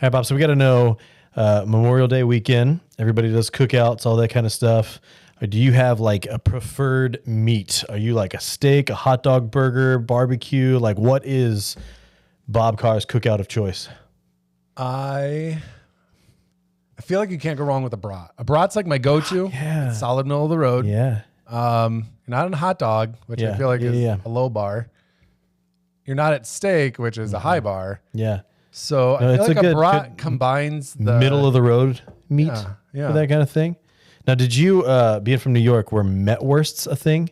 Hey, Bob. So we got to know Memorial Day weekend. Everybody does cookouts, all that kind of stuff. Do you have like a preferred meat? Are you like a steak, a hot dog, burger, barbecue? Like, what is Bob Carr's cookout of choice? I feel like you can't go wrong with a brat. A brat's like my go-to. Yeah. It's solid middle of the road. Yeah. You're not on a hot dog, which I feel like is a low bar. You're not at steak, which is a high bar. Yeah. So I feel like a brat combines the middle of the road meat yeah. for that kind of thing. Now, did you, being from New York, were Metwursts a thing?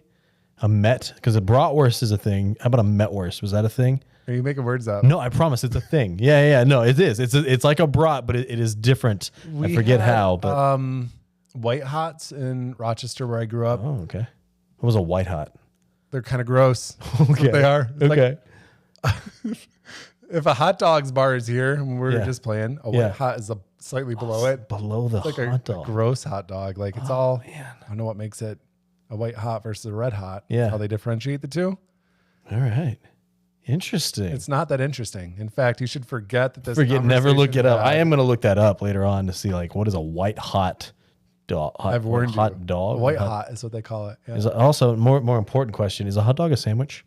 A Met? Because a bratwurst is a thing. How about a Metwurst? Was that a thing? Are you making words up? No, I promise it's a thing. Yeah. No, it is. It's like a brat, but it is different. I forget how. But White Hots in Rochester, where I grew up. Oh, okay. What was a white hot? They're kind of gross. Okay. They are. Okay. If a hot dog's bar is here, and we're just playing, a white hot is slightly below it. Below the Like hot dog. a gross hot dog. Like it's all, man. I don't know what makes it a white hot versus a red hot. Yeah. How they differentiate the two. All right. Interesting. It's not that interesting. In fact, you should forget that this never look it up. that I am going to look that up later on to see like what is a white hot dog. I've warned you. Hot dog. White hot is what they call it. Yeah. Is also more important question, is a hot dog a sandwich?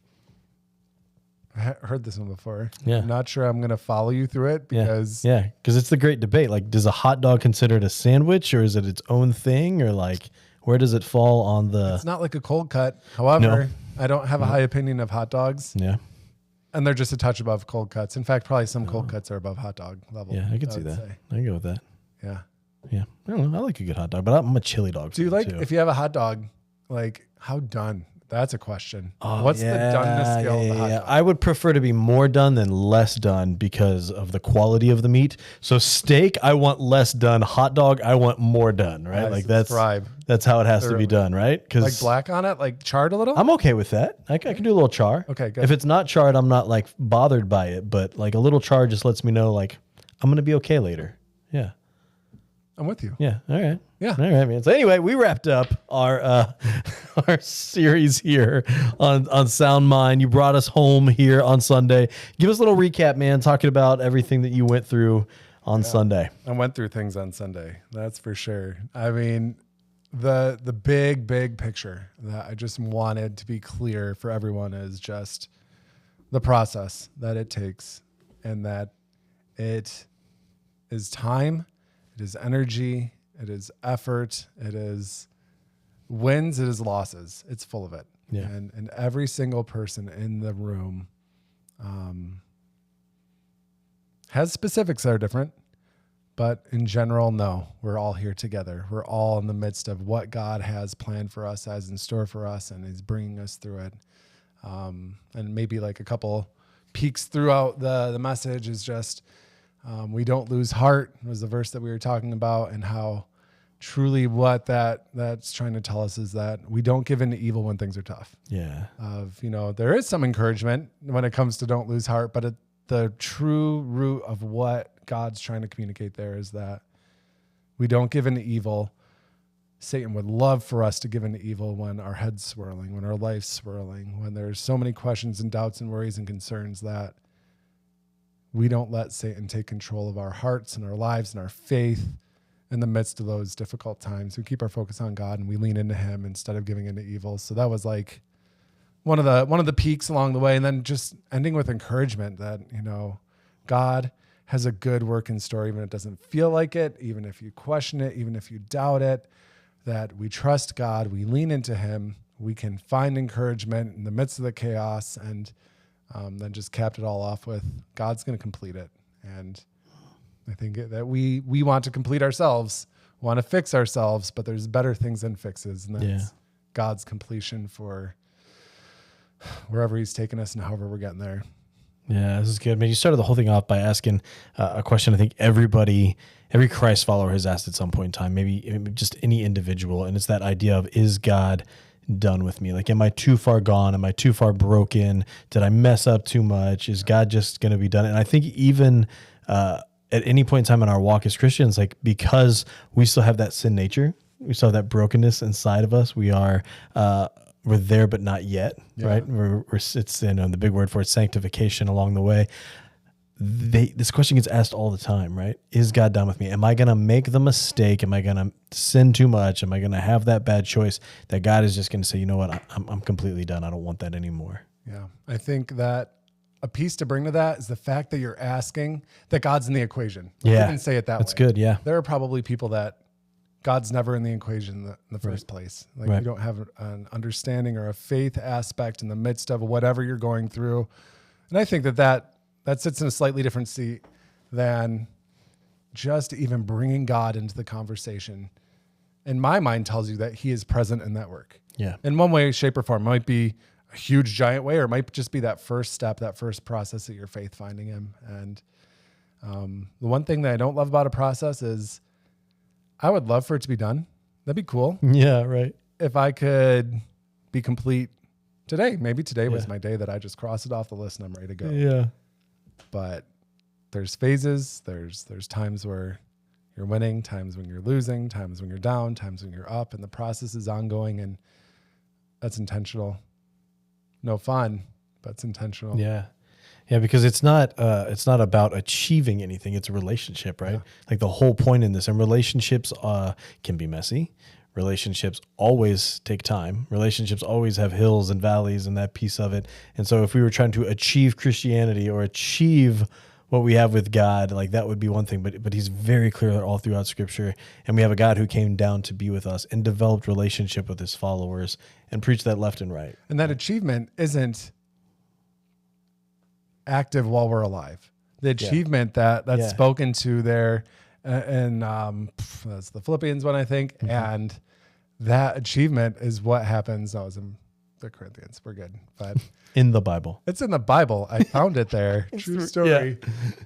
I heard this one before. Yeah. I'm not sure I'm going to follow you through it because because it's the great debate. Like, does a hot dog considered a sandwich, or is it its own thing, or like where does it fall on the? It's not like a cold cut. However, I don't have a high opinion of hot dogs. Yeah. And they're just a touch above cold cuts. In fact, probably some cold cuts are above hot dog level. Yeah, I can see that. Say. I can go with that. Yeah. Yeah. I don't know. I like a good hot dog, but I'm a chili dog. Do you like, too. if you have a hot dog, like how done? That's a question. What's the doneness scale of the hot dog? I would prefer to be more done than less done because of the quality of the meat. So steak, I want less done. Hot dog, I want more done, right? Nice. Like that's how it has to be done, right? Because like black on it, like charred a little? I'm okay with that. I can do a little char. Okay, good. If it's not charred, I'm not like bothered by it, but like a little char just lets me know like I'm going to be okay later. Yeah. I'm with you. Yeah. All right. Yeah. All right, man. So anyway, we wrapped up our our series here on Soundmind. You brought us home here on Sunday. Give us a little recap, man, talking about everything that you went through on Sunday. I went through things on Sunday. That's for sure. I mean, the big picture that I just wanted to be clear for everyone is just the process that it takes, and that it is time, it is energy, it is effort, it is wins, it is losses. It's full of it. Yeah. And every single person in the room has specifics that are different. But in general, no, we're all here together. We're all in the midst of what God has planned for us, has in store for us, and He's bringing us through it. And maybe like a couple peeks throughout the message is just, we don't lose heart was the verse that we were talking about, and how truly what that's trying to tell us is that we don't give in to evil when things are tough. Yeah. There is some encouragement when it comes to don't lose heart, but the true root of what God's trying to communicate there is that we don't give in to evil. Satan would love for us to give in to evil when our head's swirling, when our life's swirling, when there's so many questions and doubts and worries and concerns, that we don't let Satan take control of our hearts and our lives and our faith in the midst of those difficult times. We keep our focus on God and we lean into Him instead of giving into evil. So that was like one of the peaks along the way. And then just ending with encouragement that, God has a good work in store, even if it doesn't feel like it, even if you question it, even if you doubt it, that we trust God, we lean into Him, we can find encouragement in the midst of the chaos, and then just capped it all off with God's going to complete it. And I think that we want to complete ourselves, want to fix ourselves, but there's better things than fixes, and that's God's completion for wherever He's taken us and however we're getting there. Yeah, this is good. I mean, you started the whole thing off by asking a question I think every Christ follower has asked at some point in time, maybe just any individual, and it's that idea of, is God done with me? Like, am I too far gone? Am I too far broken? Did I mess up too much? Is God just going to be done? And I think even at any point in time in our walk as Christians, like, because we still have that sin nature, we still have that brokenness inside of us, we're there, but not yet, right? It's the big word for it, sanctification along the way. this question gets asked all the time, right? Is God done with me? Am I going to make the mistake? Am I going to sin too much? Am I going to have that bad choice that God is just going to say, you know what? I'm completely done. I don't want that anymore. Yeah. I think that a piece to bring to that is the fact that you're asking that God's in the equation. Let's even say it that way. That's good. Yeah. There are probably people that God's never in the equation in the first place. Like you don't have an understanding or a faith aspect in the midst of whatever you're going through. And I think that sits in a slightly different seat than just even bringing God into the conversation. And my mind tells you that he is present in that work. Yeah. In one way, shape, or form. It might be a huge, giant way, or it might just be that first step, that first process of your faith finding him. And the one thing that I don't love about a process is I would love for it to be done. That'd be cool. Yeah, right. If I could be complete today. Maybe today was my day that I just crossed it off the list and I'm ready to go. Yeah. But there's phases, there's times where you're winning, times when you're losing, times when you're down, times when you're up, and the process is ongoing, and that's intentional. No fun, but it's intentional. Yeah. Yeah, because it's not about achieving anything. It's a relationship, right? Yeah. Like the whole point in this, and relationships can be messy. Relationships always take time. Relationships always have hills and valleys and that piece of it. And so if we were trying to achieve Christianity or achieve what we have with God, like that would be one thing, but he's very clear all throughout scripture. And we have a God who came down to be with us and developed relationship with his followers and preached that left and right. And that achievement isn't active while we're alive. The achievement that's spoken to there, and that's the Philippians one, I think. Mm-hmm. And that achievement is what happens. I was in the Corinthians. We're good. But in the Bible. It's in the Bible. I found it there. True story.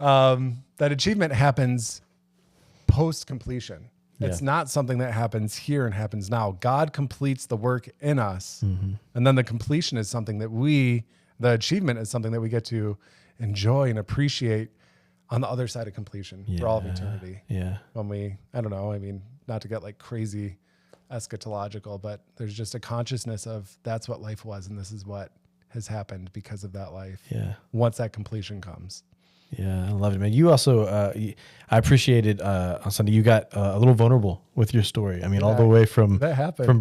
Yeah. That achievement happens post completion. It's not something that happens here and happens now. God completes the work in us. Mm-hmm. And then the completion is something that the achievement is something that we get to enjoy and appreciate on the other side of completion for all of eternity. Yeah. When I don't know, I mean, not to get like crazy eschatological, but there's just a consciousness of that's what life was and this is what has happened because of that life. Yeah. Once that completion comes. Yeah, I love it, man. You also, I appreciated on Sunday, you got a little vulnerable with your story. I mean, all the way from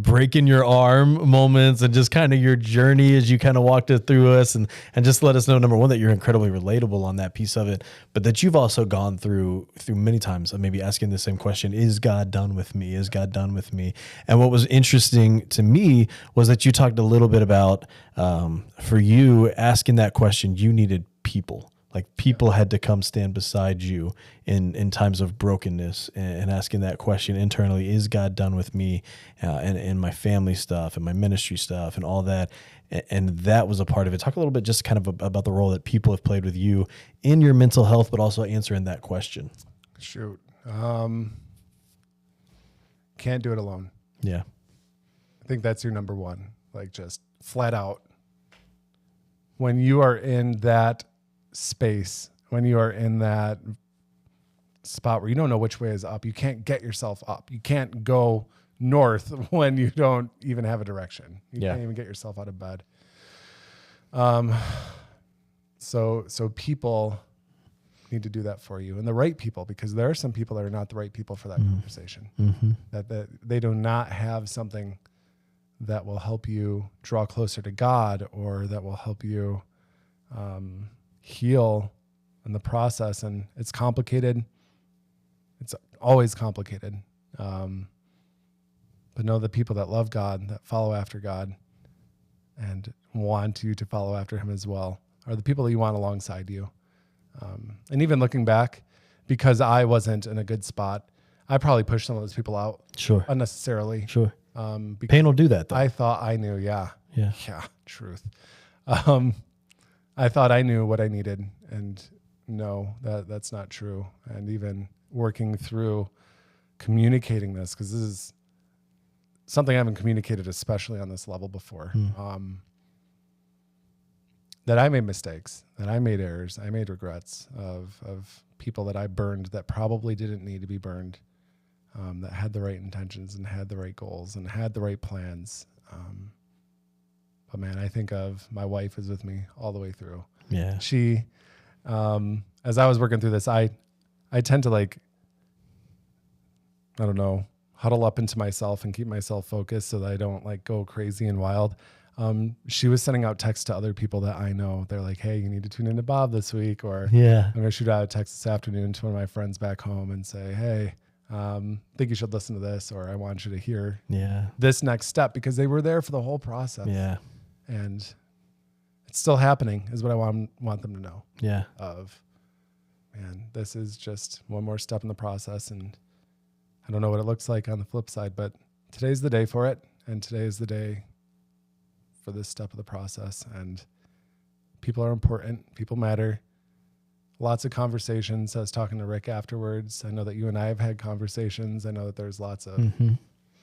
breaking your arm moments and just kind of your journey as you kind of walked it through us and just let us know, number one, that you're incredibly relatable on that piece of it, but that you've also gone through many times, maybe asking the same question, is God done with me? Is God done with me? And what was interesting to me was that you talked a little bit about, for you, asking that question, you needed people. Like people had to come stand beside you in times of brokenness and asking that question internally, is God done with me and my family stuff and my ministry stuff and all that? And that was a part of it. Talk a little bit just kind of about the role that people have played with you in your mental health, but also answering that question. Shoot. Can't do it alone. Yeah. I think that's your number one, like just flat out. When you are in that space, when you are in that spot where you don't know which way is up, you can't get yourself up. You can't go north when you don't even have a direction. You can't even get yourself out of bed. So people need to do that for you, and the right people, because there are some people that are not the right people for that conversation. Mm-hmm. That they do not have something that will help you draw closer to God, or that will help you heal in the process. And it's complicated. It's always complicated. But know the people that love God, that follow after God and want you to follow after him as well, are the people that you want alongside you. And even looking back, because I wasn't in a good spot, I probably pushed some of those people out. Sure. Unnecessarily. Sure. Pain will do that though. I thought I knew. Yeah. Truth. I thought I knew what I needed, and no, that's not true. And even working through communicating this, because this is something I haven't communicated, especially on this level before, that I made mistakes, that I made errors, I made regrets of people that I burned that probably didn't need to be burned, that had the right intentions and had the right goals and had the right plans. But man, I think of my wife is with me all the way through. Yeah. She as I was working through this, I tend to like, I don't know, huddle up into myself and keep myself focused so that I don't like go crazy and wild. She was sending out texts to other people that I know. They're like, hey, you need to tune into Bob this week. Or Yeah. I'm going to shoot out a text this afternoon to one of my friends back home and say, hey, think you should listen to this, or I want you to hear this next step, because they were there for the whole process. Yeah. And it's still happening is what I want them to know. Yeah. Man, this is just one more step in the process. And I don't know what it looks like on the flip side, but today's the day for it. And today is the day for this step of the process. And people are important. People matter. Lots of conversations. I was talking to Rick afterwards. I know that you and I have had conversations. I know that there's lots of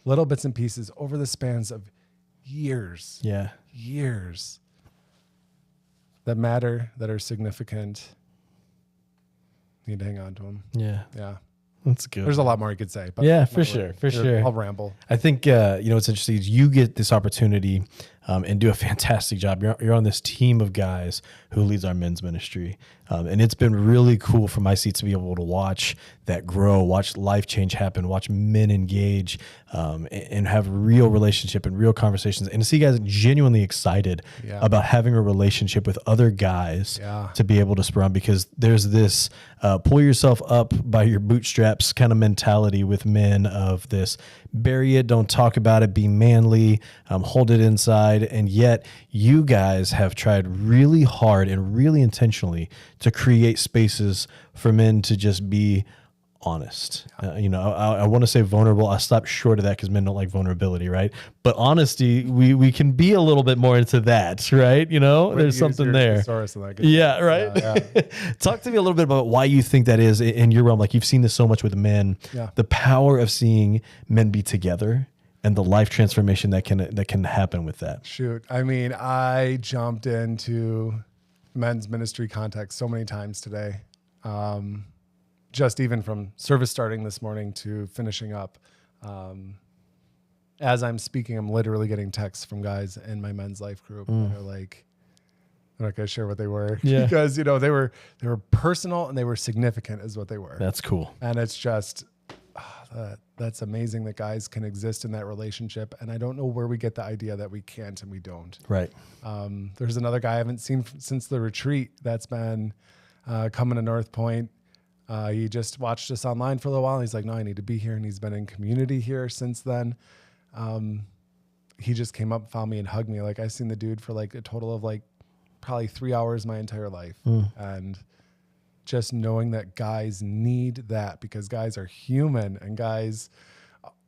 little bits and pieces over the spans of years. Yeah. Years that matter, that are significant. Need to hang on to them. Yeah. Yeah. That's good. There's a lot more you could say. But yeah, for sure. For sure. I'll ramble. I think, what's interesting is you get this opportunity and do a fantastic job. You're on this team of guys who leads our men's ministry. And it's been really cool from my seat to be able to watch that grow, watch life change happen, watch men engage and have real relationship and real conversations, and to see guys genuinely excited about having a relationship with other guys to be able to spur on, because there's this pull yourself up by your bootstraps kind of mentality with men of this, bury it, don't talk about it, be manly, hold it inside. And yet you guys have tried really hard and really intentionally to create spaces for men to just be honest. I want to say vulnerable. I stopped short of that because men don't like vulnerability, right? But honesty, we can be a little bit more into that, right? There's something there. Yeah, right. Yeah. Talk to me a little bit about why you think that is in your realm. Like, you've seen this so much with men, the power of seeing men be together and the life transformation that can happen with that. Shoot. I mean, I jumped into men's ministry context so many times today. Just even from service starting this morning to finishing up. As I'm speaking, I'm literally getting texts from guys in my men's life group. And they're like, I'm not going to share what they were because, they were personal and they were significant is what they were. That's cool. And it's just, that's amazing that guys can exist in that relationship. And I don't know where we get the idea that we can't and we don't. Right. There's another guy I haven't seen since the retreat that's been coming to North Point. He just watched us online for a little while. He's like, no, I need to be here. And he's been in community here since then. He just came up, found me and hugged me. Like, I've seen the dude for like a total of like probably 3 hours my entire life. And just knowing that guys need that, because guys are human and guys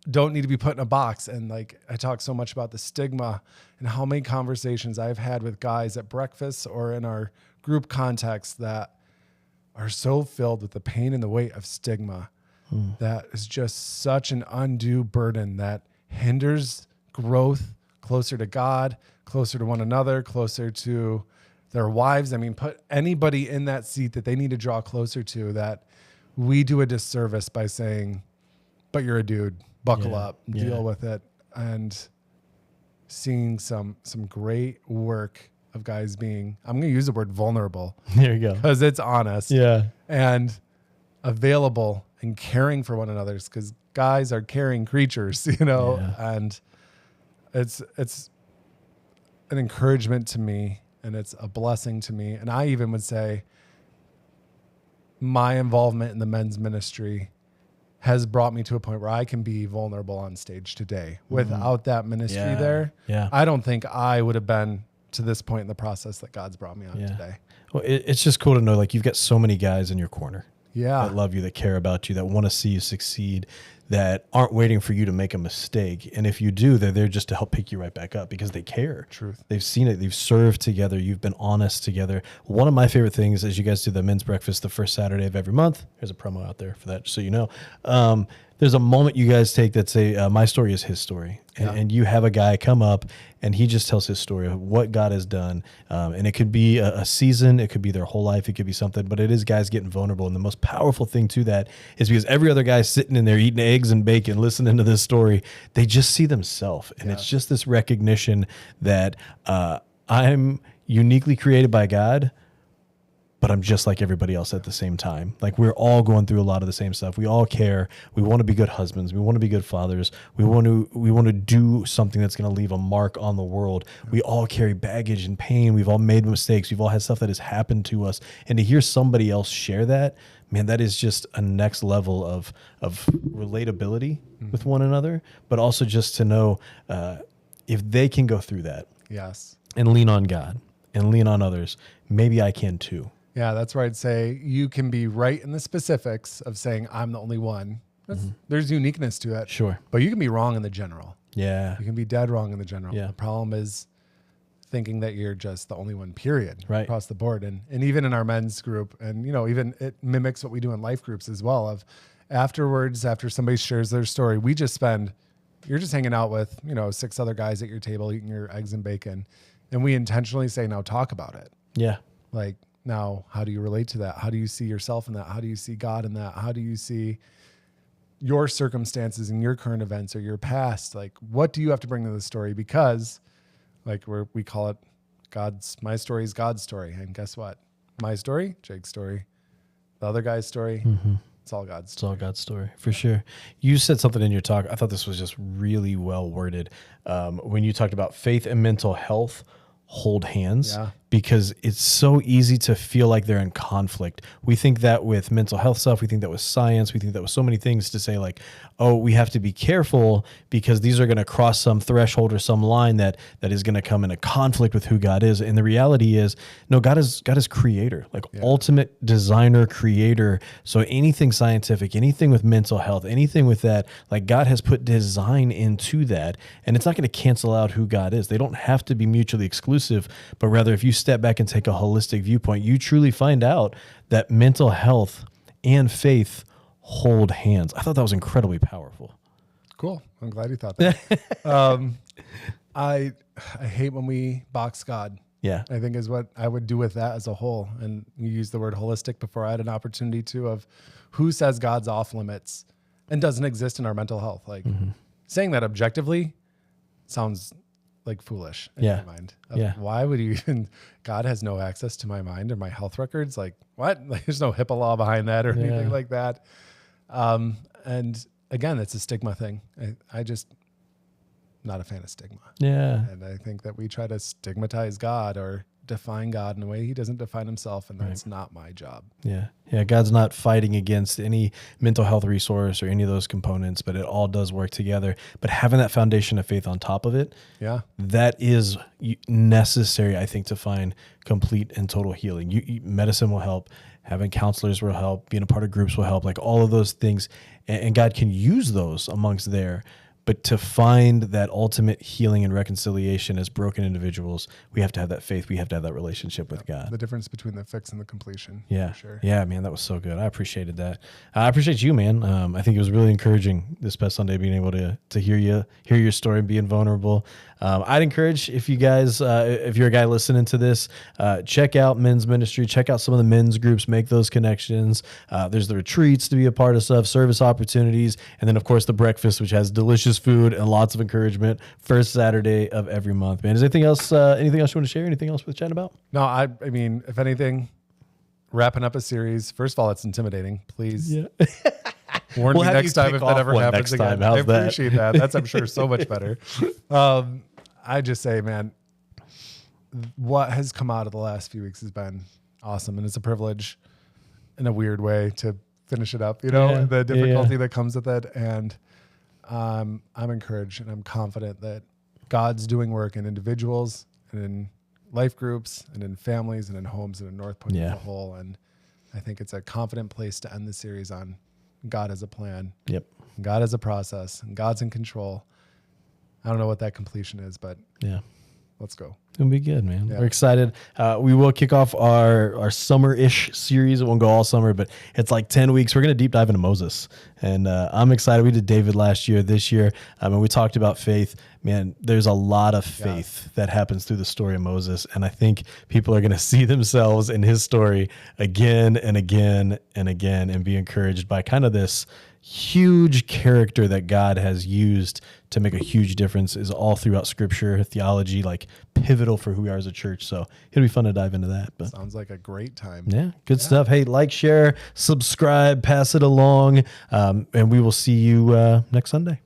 don't need to be put in a box. And like, I talk so much about the stigma and how many conversations I've had with guys at breakfast or in our group context that are so filled with the pain and the weight of stigma that is just such an undue burden that hinders growth closer to God, closer to one another, closer to their wives. I mean, put anybody in that seat that they need to draw closer to, that we do a disservice by saying, but you're a dude, buckle up, deal with it. And seeing some great work of guys being, I'm going to use the word vulnerable. There you go. Because it's honest. Yeah. And available and caring for one another, because guys are caring creatures, and it's an encouragement to me and it's a blessing to me. And I even would say my involvement in the men's ministry has brought me to a point where I can be vulnerable on stage today. Without that ministry there, I don't think I would have been to this point in the process that God's brought me on today. Well, it's just cool to know, like, you've got so many guys in your corner that love you, that care about you, that want to see you succeed, that aren't waiting for you to make a mistake. And if you do, they're there just to help pick you right back up because they care. Truth. They've seen it. They've served together. You've been honest together. One of my favorite things is you guys do the men's breakfast the first Saturday of every month. There's a promo out there for that, just so you know. There's a moment you guys take that say, my story is his story. And you have a guy come up and he just tells his story of what God has done. And it could be a season. It could be their whole life. It could be something. But it is guys getting vulnerable. And the most powerful thing to that is because every other guy sitting in there eating eggs and bacon, listening to this story, they just see themselves. And it's just this recognition that I'm uniquely created by God, but I'm just like everybody else at the same time. Like we're all going through a lot of the same stuff. We all care. We want to be good husbands. We want to be good fathers. We want to do something that's going to leave a mark on the world. We all carry baggage and pain. We've all made mistakes. We've all had stuff that has happened to us. And to hear somebody else share that, man, that is just a next level of relatability with one another, but also just to know if they can go through that. Yes. And lean on God and lean on others, maybe I can too. Yeah, that's where I'd say you can be right in the specifics of saying I'm the only one. There's uniqueness to it. Sure. But you can be wrong in the general. Yeah. You can be dead wrong in the general. Yeah. The problem is thinking that you're just the only one, period, right, across the board. And even in our men's group, and even it mimics what we do in life groups as well, of afterwards, after somebody shares their story, you're just hanging out with, 6 other guys at your table eating your eggs and bacon. And we intentionally say, now talk about it. Yeah. Like, now, how do you relate to that? How do you see yourself in that? How do you see God in that? How do you see your circumstances and your current events or your past? Like, what do you have to bring to the story? Because like we call it my story is God's story. And guess what? My story, Jake's story, the other guy's story, it's all God's story. It's all God's story, for sure. You said something in your talk. I thought this was just really well worded. When you talked about faith and mental health hold hands, because it's so easy to feel like they're in conflict. We think that with mental health stuff, we think that with science, we think that with so many things to say like, oh, we have to be careful because these are going to cross some threshold or some line that is going to come in a conflict with who God is. And the reality is, no, God is creator, like ultimate designer, creator. So anything scientific, anything with mental health, anything with that, like God has put design into that, and it's not going to cancel out who God is. They don't have to be mutually exclusive, but rather if you step back and take a holistic viewpoint, you truly find out that mental health and faith hold hands. I thought that was incredibly powerful. Cool. I'm glad you thought that. I hate when we box God. Yeah. I think is what I would do with that as a whole. And you used the word holistic before. I had an opportunity to of who says God's off limits and doesn't exist in our mental health. Like saying that objectively sounds like foolish in my mind. Why would you even, God has no access to my mind or my health records? Like what? Like, there's no HIPAA law behind that or anything like that. And again, it's a stigma thing. I just not a fan of stigma. Yeah. And I think that we try to stigmatize God or define God in a way he doesn't define himself. And that's not my job. Yeah. Yeah. God's not fighting against any mental health resource or any of those components, but it all does work together. But having that foundation of faith on top of it, that is necessary, I think, to find complete and total healing. Medicine will help. Having counselors will help. Being a part of groups will help. Like all of those things. And God can use those amongst there. But to find that ultimate healing and reconciliation as broken individuals, we have to have that faith. We have to have that relationship with God. The difference between the fix and the completion. Yeah. For sure. Yeah, man, that was so good. I appreciated that. I appreciate you, man. I think it was really encouraging this past Sunday being able to hear your story, being vulnerable. I'd encourage if you guys, if you're a guy listening to this, check out men's ministry, check out some of the men's groups, make those connections. There's the retreats to be a part of stuff, service opportunities, and then of course the breakfast, which has delicious food and lots of encouragement, first Saturday of every month. Man, is there anything else you want to share? Anything else we're chatting about? No, I mean, if anything, wrapping up a series, first of all, it's intimidating. Please warn me next time if that ever happens again. I appreciate that. That's, I'm sure, so much better. I just say, man, what has come out of the last few weeks has been awesome. And it's a privilege in a weird way to finish it up, the difficulty that comes with it. And I'm encouraged and I'm confident that God's doing work in individuals and in life groups and in families and in homes and in North Point as a whole. And I think it's a confident place to end the series on. God has a plan. Yep. God has a process and God's in control. I don't know what that completion is, but let's go. It'll be good, man. We're excited. We will kick off our summer-ish series. It won't go all summer, but it's like 10 weeks. We're going to deep dive into Moses. And I'm excited. We did David last year, this year. And we talked about faith. Man, there's a lot of faith that happens through the story of Moses. And I think people are going to see themselves in his story again and again and again and be encouraged by kind of this, huge character that God has used to make a huge difference is all throughout Scripture, theology, like pivotal for who we are as a church. So it'll be fun to dive into that. But Sounds like a great time. yeah, good stuff. Hey, like, share, subscribe, pass it along, and we will see you next Sunday.